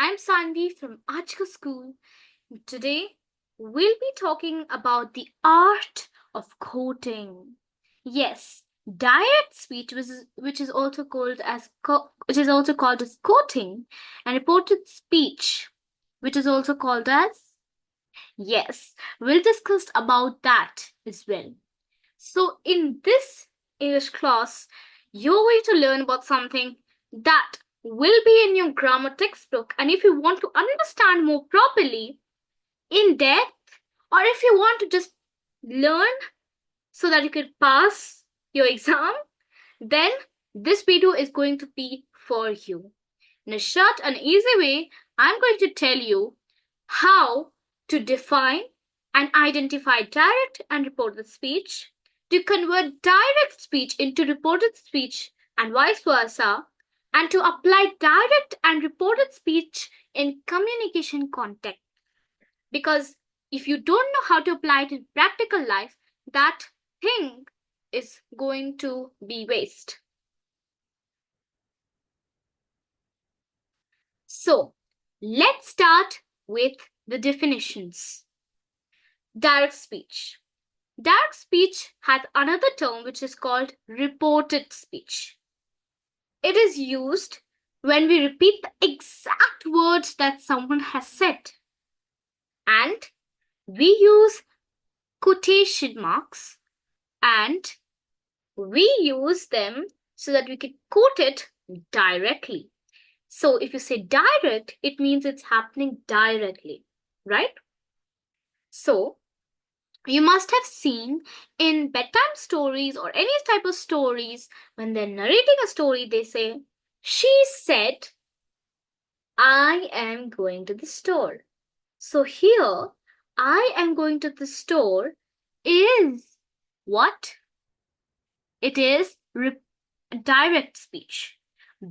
I'm Sanvi from Ajka School. Today, we'll be talking about the art of quoting. Yes, direct speech, which is also called as quoting, and reported speech, which is also called as yes. We'll discuss about that as well. So, in this English class, you're going to learn about something that will be in your grammar textbook. And if you want to understand more properly, in depth, or if you want to just learn so that you can pass your exam, then this video is going to be for you. In a short and easy way, I'm going to tell you how to define and identify direct and reported speech, to convert direct speech into reported speech and vice versa, and to apply direct and reported speech in communication context. Because if you don't know how to apply it in practical life, that thing is going to be waste. So, let's start with the definitions. Direct speech. Direct speech has another term which is called reported speech. It is used when we repeat the exact words that someone has said. And we use quotation marks and we use them so that we can quote it directly. So if you say direct, it means it's happening directly, right? So you must have seen in bedtime stories or any type of stories, when they're narrating a story, they say, she said, I am going to the store. So here, I am going to the store is what? It is direct speech,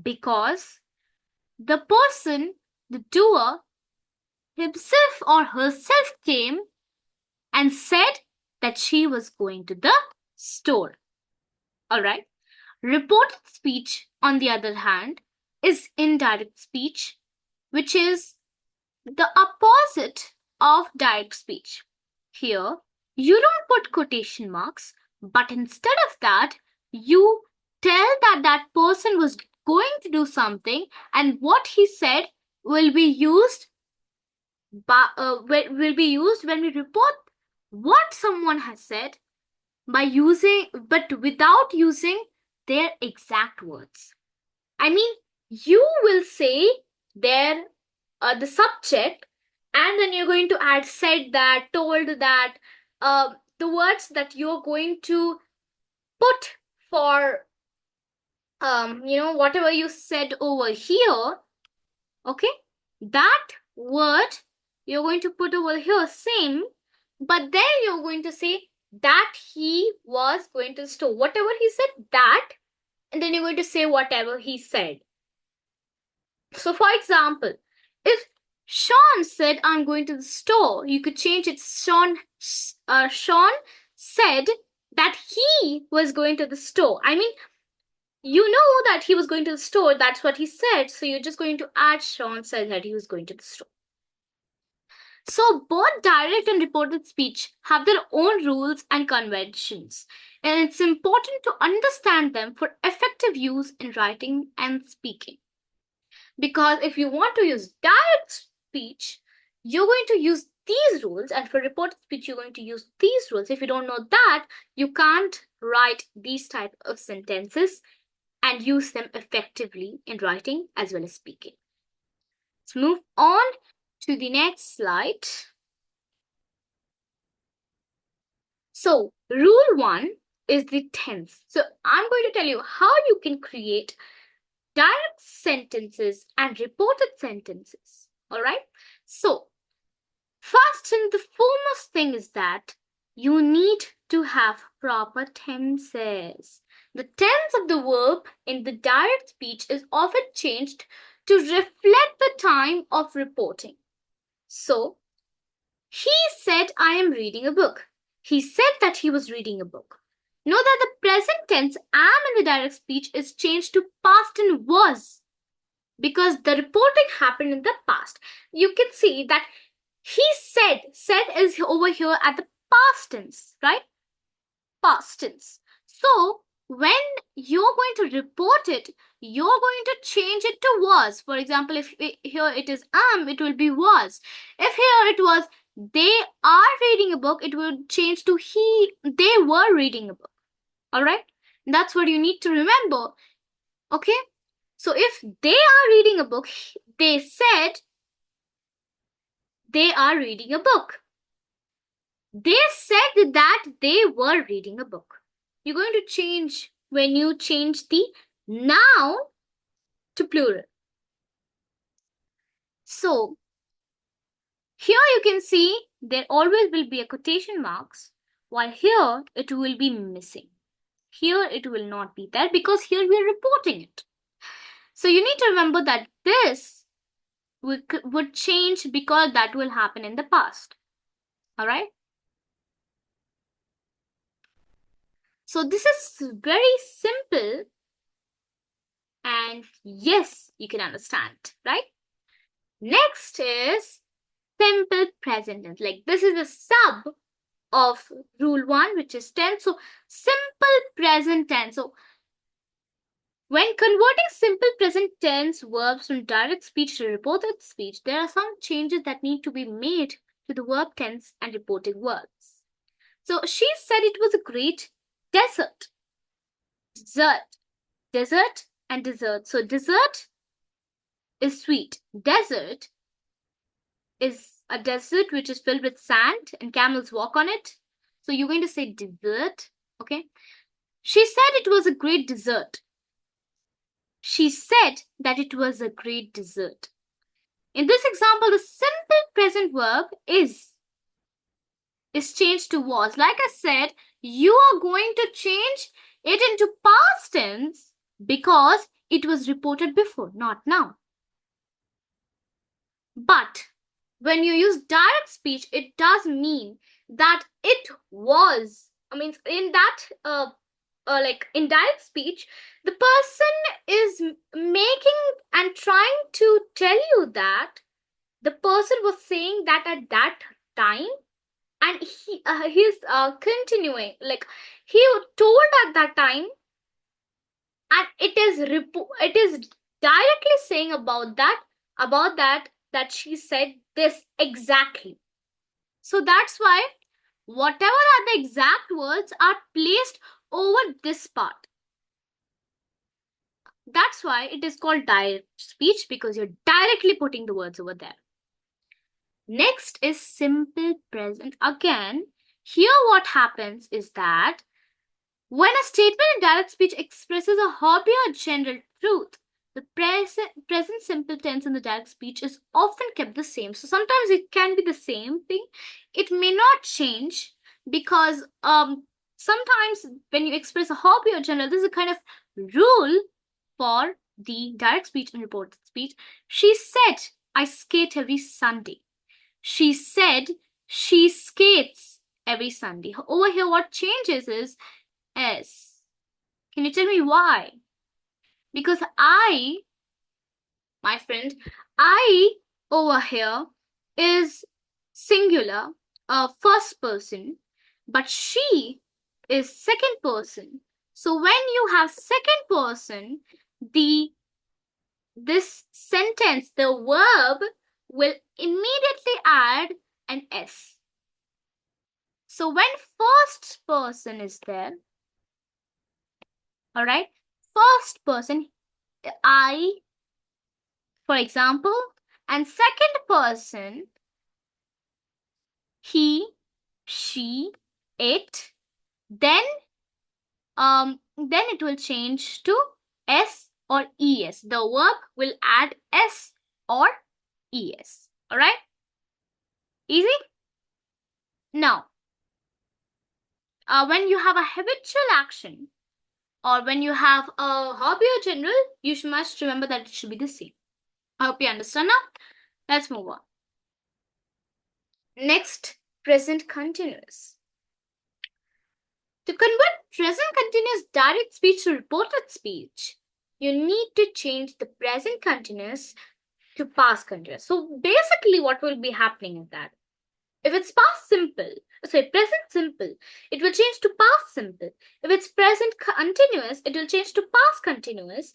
because the person, the doer, himself or herself came and said that she was going to the store. Alright. Reported speech, on the other hand, is indirect speech, which is the opposite of direct speech. Here, you don't put quotation marks, but instead of that, you tell that that person was going to do something, and what he said will be used when we report what someone has said but without using their exact words. I mean, you will say the subject, and then you're going to add said that, told that, the words that you're going to put for whatever you said over here. Okay, that word you're going to put over here same, but then you're going to say that he was going to the store, whatever he said, that, and then you're going to say whatever he said. So for example, if Sean said I'm going to the store, you could change it. Sean said that he was going to the store. I mean, you know that he was going to the store, that's what he said, so you're just going to add Sean said that he was going to the store. So both direct and reported speech have their own rules and conventions, and it's important to understand them for effective use in writing and speaking. Because if you want to use direct speech, you're going to use these rules, and for reported speech, you're going to use these rules. If you don't know that, you can't write these type of sentences and use them effectively in writing as well as speaking. Let's move on to the next slide. So, rule 1 is the tense. So, I'm going to tell you how you can create direct sentences and reported sentences. Alright? So, first and the foremost thing is that you need to have proper tenses. The tense of the verb in the direct speech is often changed to reflect the time of reporting. So, he said, I am reading a book. He said that he was reading a book. Know that the present tense am in the direct speech is changed to past and was, because the reporting happened in the past. You can see that he said. Said is over here at the past tense, right? Past tense. So when you're going to report it, you're going to change it to was. For example, if here it is it will be was. If here it was they are reading a book, it will change to they were reading a book. All right, that's what you need to remember. Okay, so if they are reading a book, they said they are reading a book. They said that they were reading a book. You're going to change when you change the noun to plural. So here you can see there always will be a quotation marks, while here it will be missing. Here it will not be there because here we are reporting it. So you need to remember that this would change because that will happen in the past. All right. So this is very simple, and yes, you can understand, right? Next is simple present tense. Like this is a sub of rule 1, which is tense. So simple present tense. So when converting simple present tense verbs from direct speech to reported speech, there are some changes that need to be made to the verb tense and reporting verbs. So she said it was a great desert. Desert and dessert. So dessert is sweet. Desert is a desert which is filled with sand and camels walk on it. So you're going to say dessert. Okay. She said it was a great dessert. She said that it was a great dessert. In this example, the simple present verb is changed to was. Like I said, you are going to change it into past tense because it was reported before, not now. But when you use direct speech, it does mean that it was. I mean, in that like in direct speech, the person is making and trying to tell you that the person was saying that at that time, and he's continuing, like he told at that time, and it is directly saying about that she said this exactly. So that's why whatever are the exact words are placed over this part. That's why it is called direct speech, because you're directly putting the words over there. Next is simple present. Again, here what happens is that when a statement in direct speech expresses a hobby or general truth, the present simple tense in the direct speech is often kept the same. So sometimes it can be the same thing. It may not change because sometimes when you express a hobby or general, this is a kind of rule for the direct speech and reported speech. She said, I skate every Sunday. She said she skates every Sunday. Over here, what changes is S. Can you tell me why? Because my friend, I over here is singular, first person, but she is second person. So when you have second person, this sentence, the verb will immediately add an S. So when first person is there, all right, first person, I, for example, and second person, he, she, it, then it will change to S or ES. The verb will add S or ES. All right? Easy? Now, when you have a habitual action or when you have a hobby or general, you must remember that it should be the same. I hope you understand now. Let's move on. Next, present continuous. To convert present continuous direct speech to reported speech, you need to change the present continuous to past continuous. So basically what will be happening is that if it's past simple, present simple, it will change to past simple. If it's present continuous, it will change to past continuous.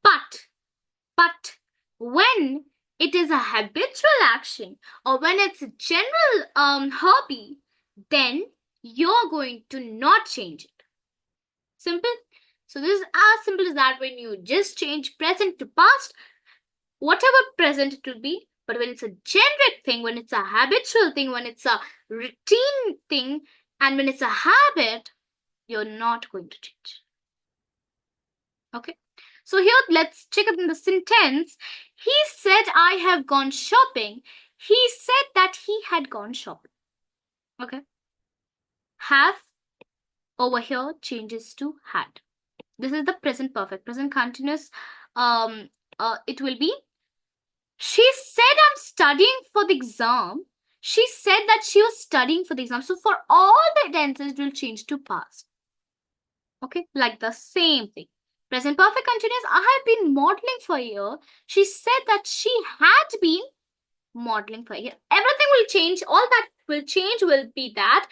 But when it is a habitual action or when it's a general hobby, then you're going to not change it. Simple. So this is as simple as that. When you just change present to past, whatever present it will be, but when it's a generic thing, when it's a habitual thing, when it's a routine thing, and when it's a habit, you're not going to change. Okay. So here, let's check out in the sentence. He said, I have gone shopping. He said that he had gone shopping. Okay. Have over here changes to had. This is the present perfect. Present continuous. It will be, she said I'm studying for the exam. She said that she was studying for the exam. So for all the tenses, it will change to past. Okay, like the same thing. Present perfect continuous. I have been modeling for a year. She said that she had been modeling for a year. Everything will change. All that will change will be that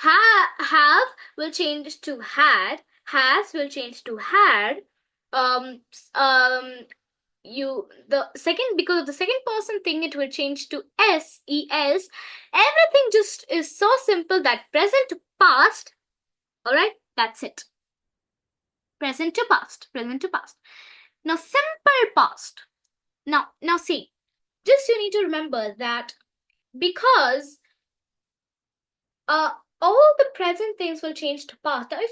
have will change to had. Has will change to had. Because of the second person thing, it will change to es. Everything just is so simple that present to past. All right, that's it. Present to past. Now simple past. Now see, just you need to remember that because all the present things will change to past. Now if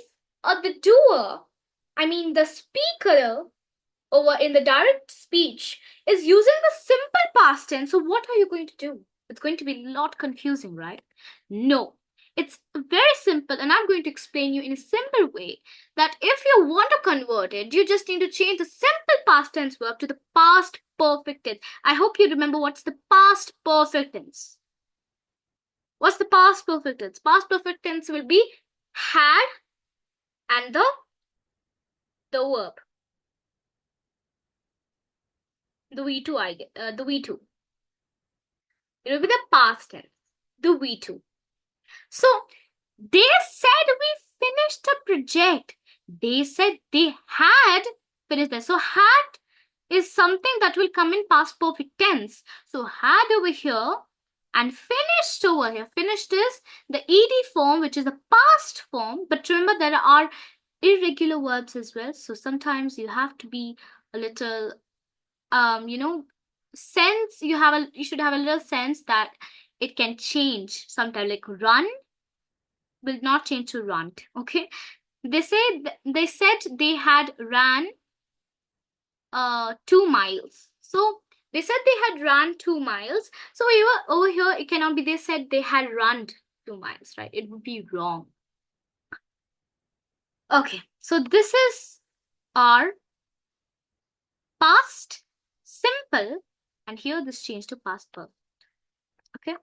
the doer, the speaker over in the direct speech is using the simple past tense, so what are you going to do? It's going to be a lot confusing, right? No, it's very simple, and I'm going to explain you in a simple way that if you want to convert it, you just need to change the simple past tense verb to the past perfect tense. I hope you remember what's the past perfect tense. What's the past perfect tense? Past perfect tense will be had and the verb. The V2, the V2. It will be the past tense, the V2. So, they said we finished the project. They said they had finished that. So, had is something that will come in past perfect tense. So, had over here and finished over here. Finished is the ed form, which is the past form. But remember, there are irregular verbs as well. So, sometimes you have to be a little sense, you should have a little sense that it can change sometimes, like run will not change to run. Okay, they said they had ran 2 miles. So they said they had run 2 miles. So over here it cannot be they said they had run 2 miles, right? It would be wrong. Okay, so this is our past simple, and here this changed to past perfect. Okay,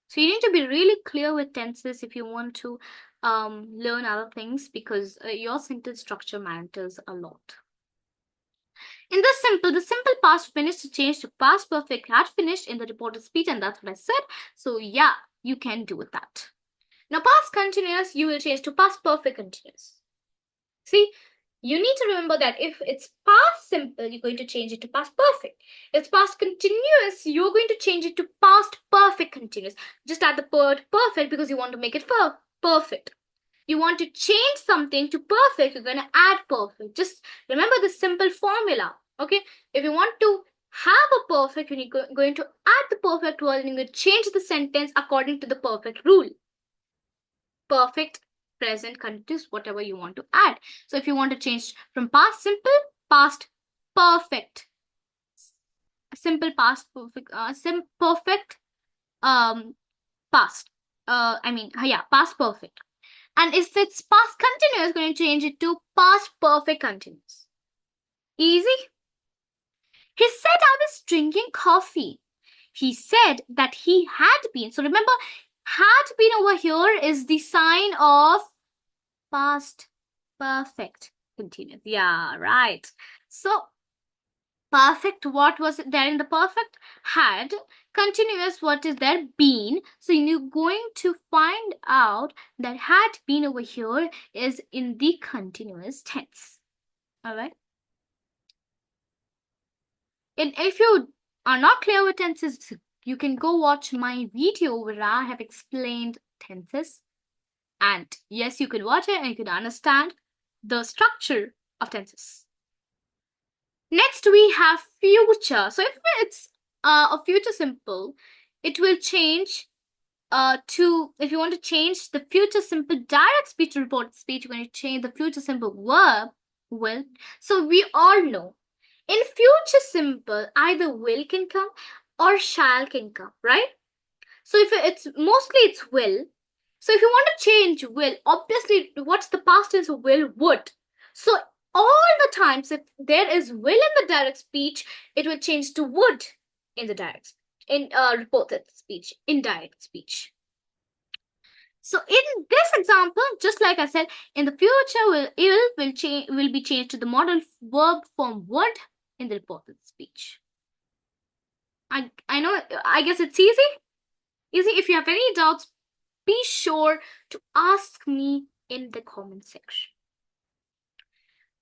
so you need to be really clear with tenses if you want to learn other things, because your sentence structure matters a lot. In the simple past finished changed to past perfect had finished in the reported speech, and that's what I said. So yeah, you can do that. Now past continuous, you will change to past perfect continuous. See, you need to remember that if it's past simple, you're going to change it to past perfect. If it's past continuous, you're going to change it to past perfect continuous. Just add the word perfect because you want to make it perfect. You want to change something to perfect, you're going to add perfect. Just remember this simple formula. Okay, if you want to have a perfect, you're going to add the perfect word and you're going to change the sentence according to the perfect rule. Perfect, present, continuous, whatever you want to add. So if you want to change from past simple, past perfect, simple past perfect, perfect, past, past perfect. And if it's past continuous, going to change it to past perfect continuous. Easy. He said I was drinking coffee. He said that he had been. So remember, had been over here is the sign of past perfect. Continuous. Yeah, right. So perfect, what was there in the perfect? Had. Continuous, what is there? Been. So you're going to find out that had been over here is in the continuous tense. All right. And if you are not clear with tenses, you can go watch my video where I have explained tenses. And yes, you can watch it and you can understand the structure of tenses. Next, we have future. So if it's a future simple, it will change to, if you want to change the future simple direct speech to reported speech, you're going to change the future simple verb will. So we all know in future simple, either will can come or shall can come, right? So if it's mostly it's will. So if you want to change will, obviously what's the past tense of will? Would. So all the times if there is will in the direct speech, it will change to would in the direct, in reported speech, indirect speech. So in this example, just like I said, in the future will be changed to the modal verb form would in the reported speech. I know, I guess it's easy. If you have any doubts, be sure to ask me in the comment section.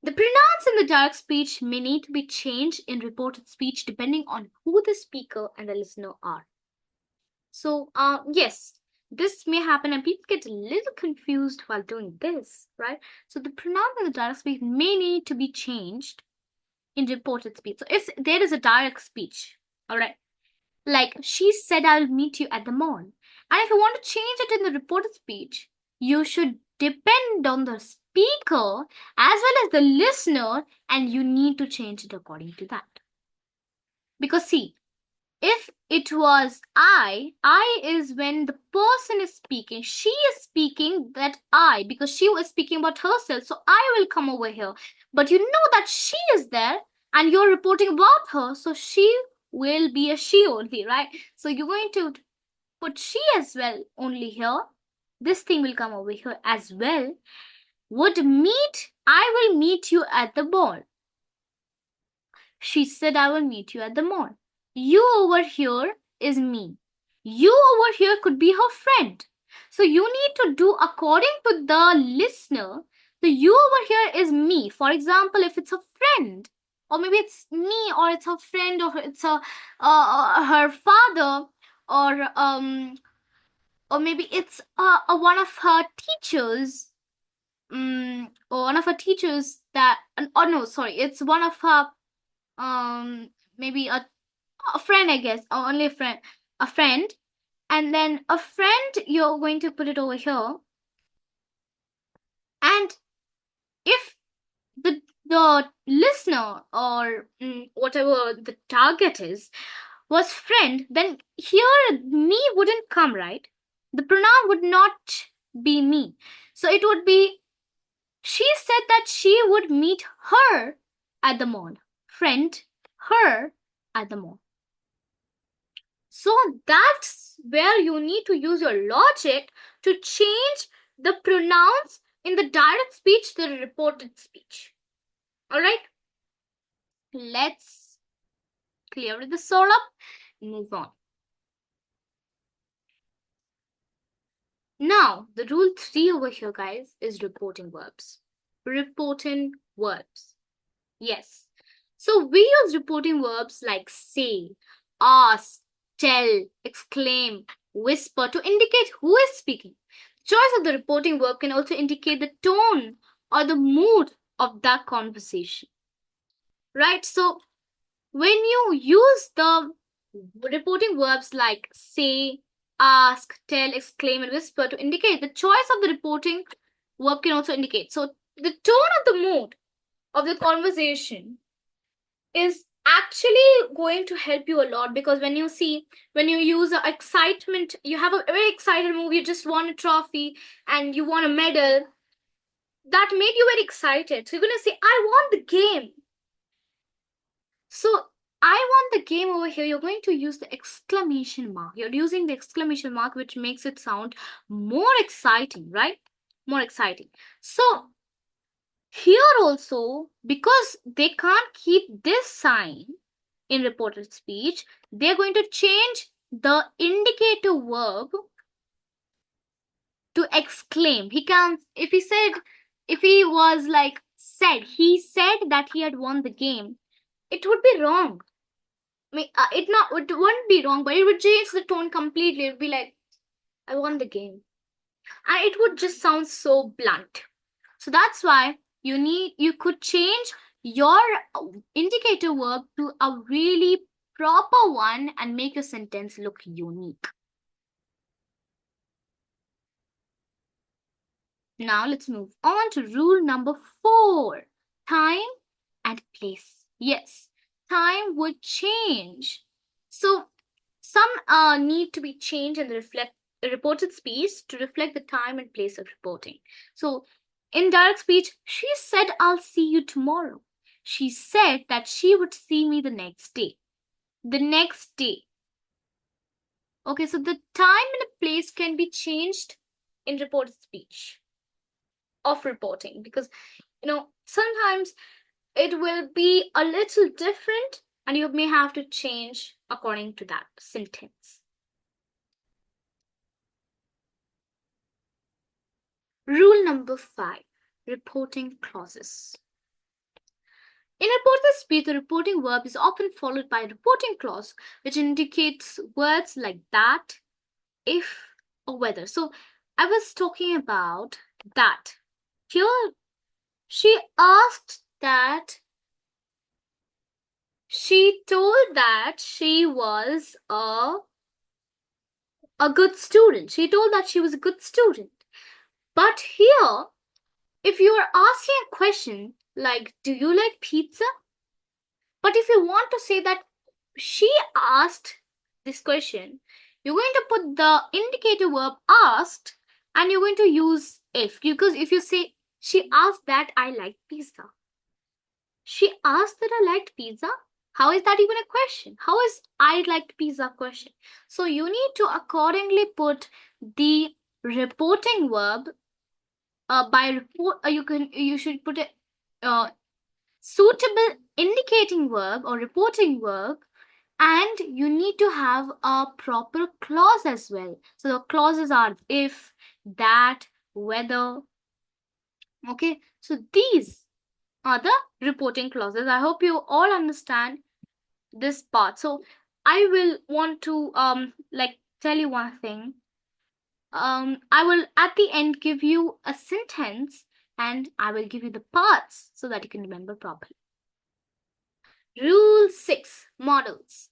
The pronouns in the direct speech may need to be changed in reported speech depending on who the speaker and the listener are. So, yes, this may happen and people get a little confused while doing this, right? So the pronoun in the direct speech may need to be changed in reported speech. So if there is a direct speech, all right, like she said, I'll meet you at the mall. And if you want to change it in the reported speech, you should depend on the speaker as well as the listener, and you need to change it according to that. Because see, if it was I is when the person is speaking. She is speaking that I, because she was speaking about herself. So I will come over here. But you know that she is there and you're reporting about her. So she will be a she only, right? So you're going to put she as well only here. This thing will come over here as well. Would meet, I will meet you at the mall. She said, I will meet you at the mall. You over here is me. You over here could be her friend. So you need to do according to the listener. So you over here is me. For example, if it's a friend, or maybe it's me, or it's her friend, or it's her father, or maybe it's one of her teachers, or one of her teachers that, oh no, sorry, it's one of her maybe a friend, I guess, or only a friend, and then a friend, you're going to put it over here. And if the listener or whatever the target is was friend, then here me wouldn't come, right? The pronoun would not be me. So it would be, she said that she would meet her at the mall. Friend, her at the mall. So that's where you need to use your logic to change the pronouns in the direct speech to the reported speech. All right, let's clear this all up, move on. Now, the rule 3 over here, guys, is reporting verbs. Reporting verbs. Yes. So we use reporting verbs like say, ask, tell, exclaim, whisper to indicate who is speaking. Choice of the reporting verb can also indicate the tone or the mood of that conversation. Right? So when you use the reporting verbs like say, ask, tell, exclaim, and whisper to indicate, the choice of the reporting verb can also indicate. So the tone of the mood of the conversation is actually going to help you a lot, because when you use excitement, you have a very excited move, you just won a trophy and you won a medal that made you very excited, so you're going to say, I won the game. So I won the game over here, you're going to use the exclamation mark. You're using the exclamation mark, which makes it sound more exciting, right? More exciting. So Here also, because they can't keep this sign in reported speech, they're going to change the indicative verb to exclaim. He can, if he was like said, he said that he had won the game, it would be wrong. I mean, it wouldn't be wrong, but it would change the tone completely. It would be like, I won the game. And it would just sound so blunt. So that's why you could change your indicator verb to a really proper one and make your sentence look unique. Now let's move on to rule number 4. Time and place. Yes, time would change. So some need to be changed in the reported speech to reflect the time and place of reporting. So in direct speech, she said, I'll see you tomorrow. She said that she would see me the next day. The next day. Okay, so the time and the place can be changed in reported speech of reporting, because sometimes it will be a little different and you may have to change according to that sentence. Rule number 5, reporting clauses. In reported speech, the reporting verb is often followed by a reporting clause, which indicates words like that, if, or whether. So I was talking about that. Here, she asked that, she told that she was a good student. She told that she was a good student. But here, if you are asking a question like, do you like pizza? But if you want to say that she asked this question, you're going to put the indicative verb asked and you're going to use if. Because if you say, she asked that I like pizza. She asked that I liked pizza. How is that even a question? How is I liked pizza a question? So you need to accordingly put the reporting verb by report. You should put a suitable indicating verb or reporting verb, and you need to have a proper clause as well. So the clauses are if, that, whether. Okay, so these are the reporting clauses. I hope you all understand this part. So I will want to tell you one thing. I will at the end give you a sentence and I will give you the parts so that you can remember properly. Rule 6, models.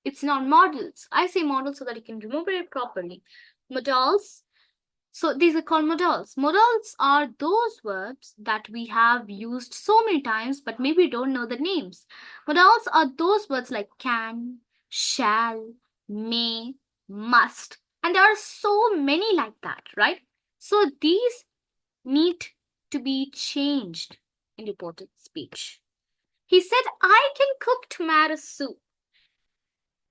It's not models. I say models so that you can remember it properly. Modals. So these are called modals. Modals are those verbs that we have used so many times, but maybe we don't know the names. Modals are those words like can, shall, may, must. And there are so many like that, right? So these need to be changed in reported speech. He said, I can cook tomato soup.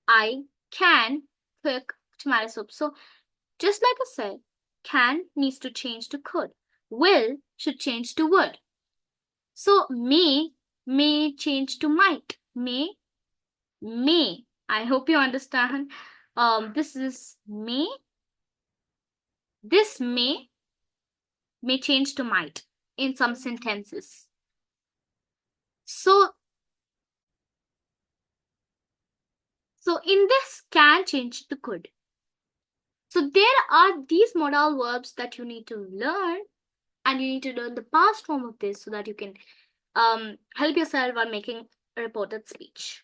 I can cook tomato soup. So just like I said, can needs to change to could. Will should change to would. So may change to might. May. I hope you understand. This is may. This may change to might in some sentences. So in this, can change to could. So there are these modal verbs that you need to learn, and you need to learn the past form of this so that you can help yourself while making a reported speech.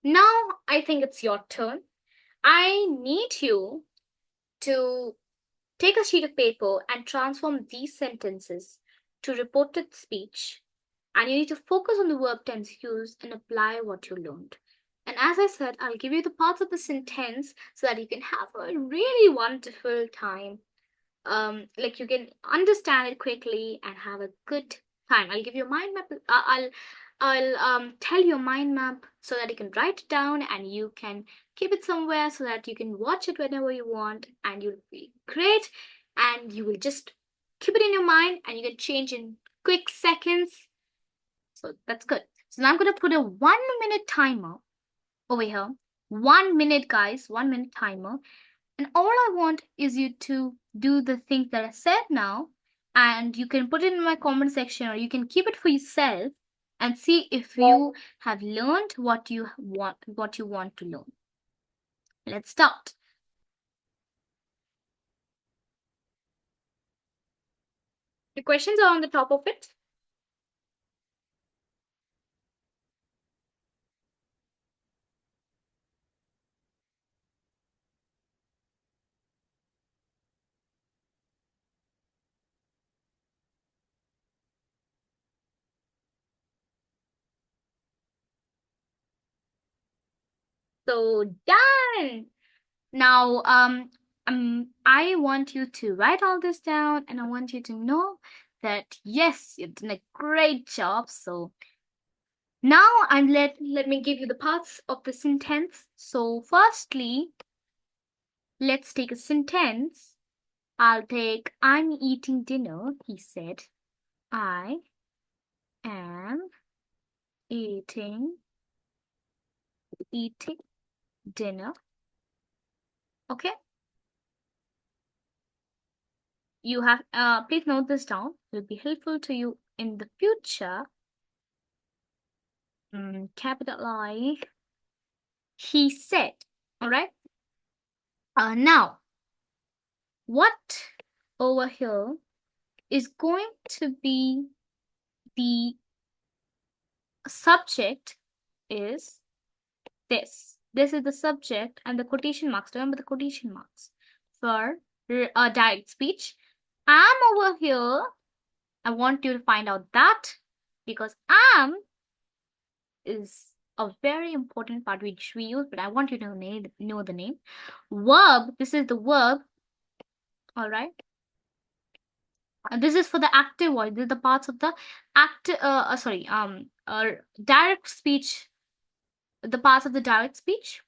Now I think it's your turn. I need you to take a sheet of paper and transform these sentences to reported speech, and you need to focus on the verb tense used and apply what you learned. And as I said, I'll give you the parts of the sentence so that you can have a really wonderful time. Like you can understand it quickly and have a good time. I'll give you a mind map. I'll tell you a mind map so that you can write it down and you can keep it somewhere so that you can watch it whenever you want, and you'll be great. And you will just keep it in your mind and you can change in quick seconds. So that's good. So now I'm going to put a 1 minute timer over here. 1 minute, guys, 1 minute timer. And all I want is you to do the things that I said now. And you can put it in my comment section, or you can keep it for yourself and see if you have learned what you want to learn. Let's start. The questions are on the top of it. So done. Now, I want you to write all this down, and I want you to know that yes, you've done a great job. So now let me give you the parts of the sentence. So firstly, let's take a sentence. I'll take I'm eating dinner. He said, I am eating dinner. Okay. You have please note this down. It will be helpful to you in the future. Capital I. He said. All right. Now, what over here is going to be the subject is this. This is the subject and the quotation marks. Remember the quotation marks for direct speech. Am over here. I want you to find out that because am is a very important part which we use, but I want you to know the name. Verb, this is the verb. All right. This is for the active voice. This is the parts of the direct speech. The parts of the direct speech.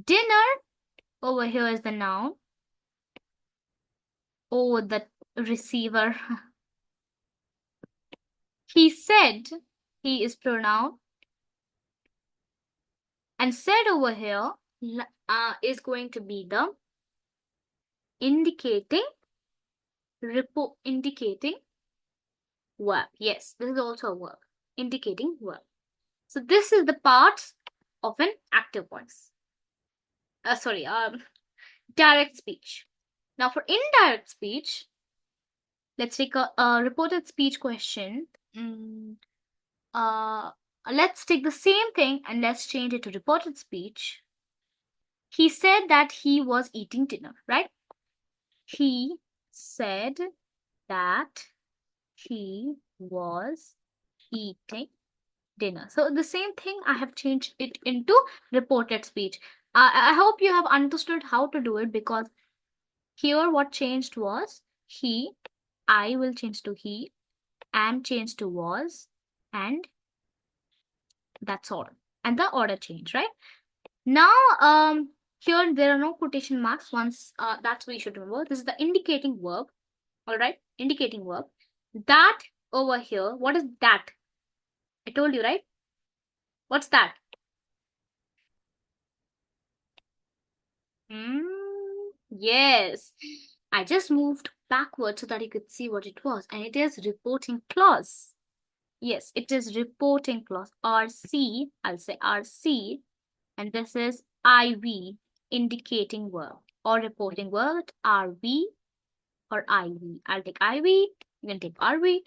Dinner over here is the noun. Oh, the receiver. He said, he is pronoun. And said over here is going to be the indicating verb. Yes, this is also a verb. Indicating verb. So this is the parts of an active voice. Direct speech. Now for indirect speech, let's take a reported speech question. Let's take the same thing and let's change it to reported speech. He said that he was eating dinner, right? He said that he was eating dinner. So the same thing, I have changed it into reported speech. I hope you have understood how to do it, because here what changed was he, I will change to he, am changed to was, and that's all. And the order change, right? Now, here there are no quotation marks. Once that's what you should remember. This is the indicating verb. All right, indicating verb. That over here, what is that? I told you, right? What's that? Yes. I just moved backward so that you could see what it was. And it is reporting clause. Yes, it is reporting clause. RC, I'll say RC. And this is IV, indicating verb. Or reporting verb, RV or IV. I'll take IV. You can take RV.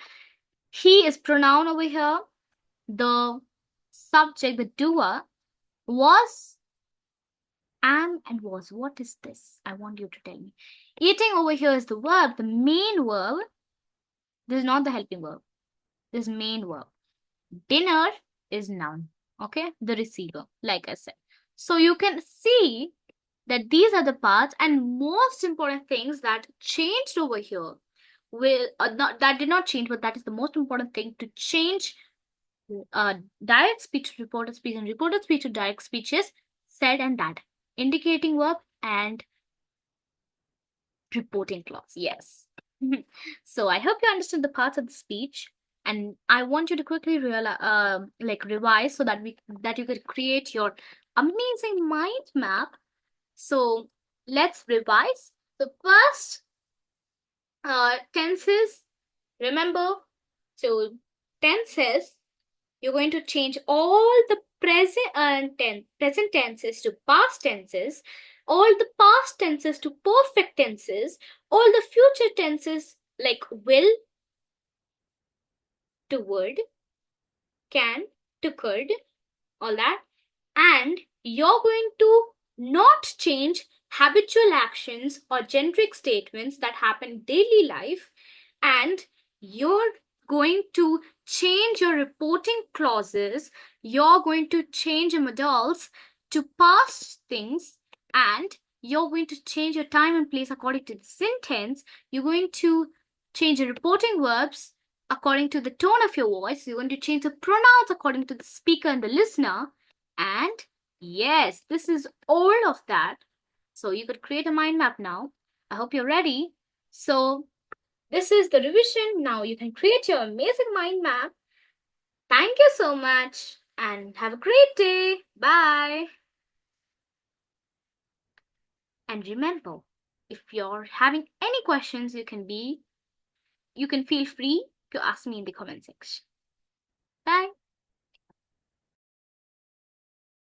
He is pronoun over here. The subject, the doer, was, am, and was. What is this? I want you to tell me. Eating over here is the verb, the main verb. This is not the helping verb. This is main verb. Dinner is noun. Okay, the receiver, like I said. So you can see that these are the parts, and most important things that changed over here will that did not change, but that is the most important thing to change direct speech to reported speech and reported speech to direct speech is said and that, indicating verb and reporting clause. Yes. So I hope you understood the parts of the speech. And I want you to quickly revise so that you could create your amazing mind map. So let's revise. The first tenses, remember. So tenses, you're going to change all the present tenses to past tenses, all the past tenses to perfect tenses, all the future tenses like will to would, can to could, all that. And you're going to not change habitual actions or generic statements that happen in daily life, and you're going to change your reporting clauses, you're going to change your modals to past things, and you're going to change your time and place according to the sentence. You're going to change your reporting verbs according to the tone of your voice. You're going to change the pronouns according to the speaker and the listener. And yes, this is all of that. So you could create a mind map now. I hope you're ready. So this is the revision. Now you can create your amazing mind map. Thank you so much and have a great day. Bye. And remember, if you're having any questions, you can feel free to ask me in the comment section. Bye.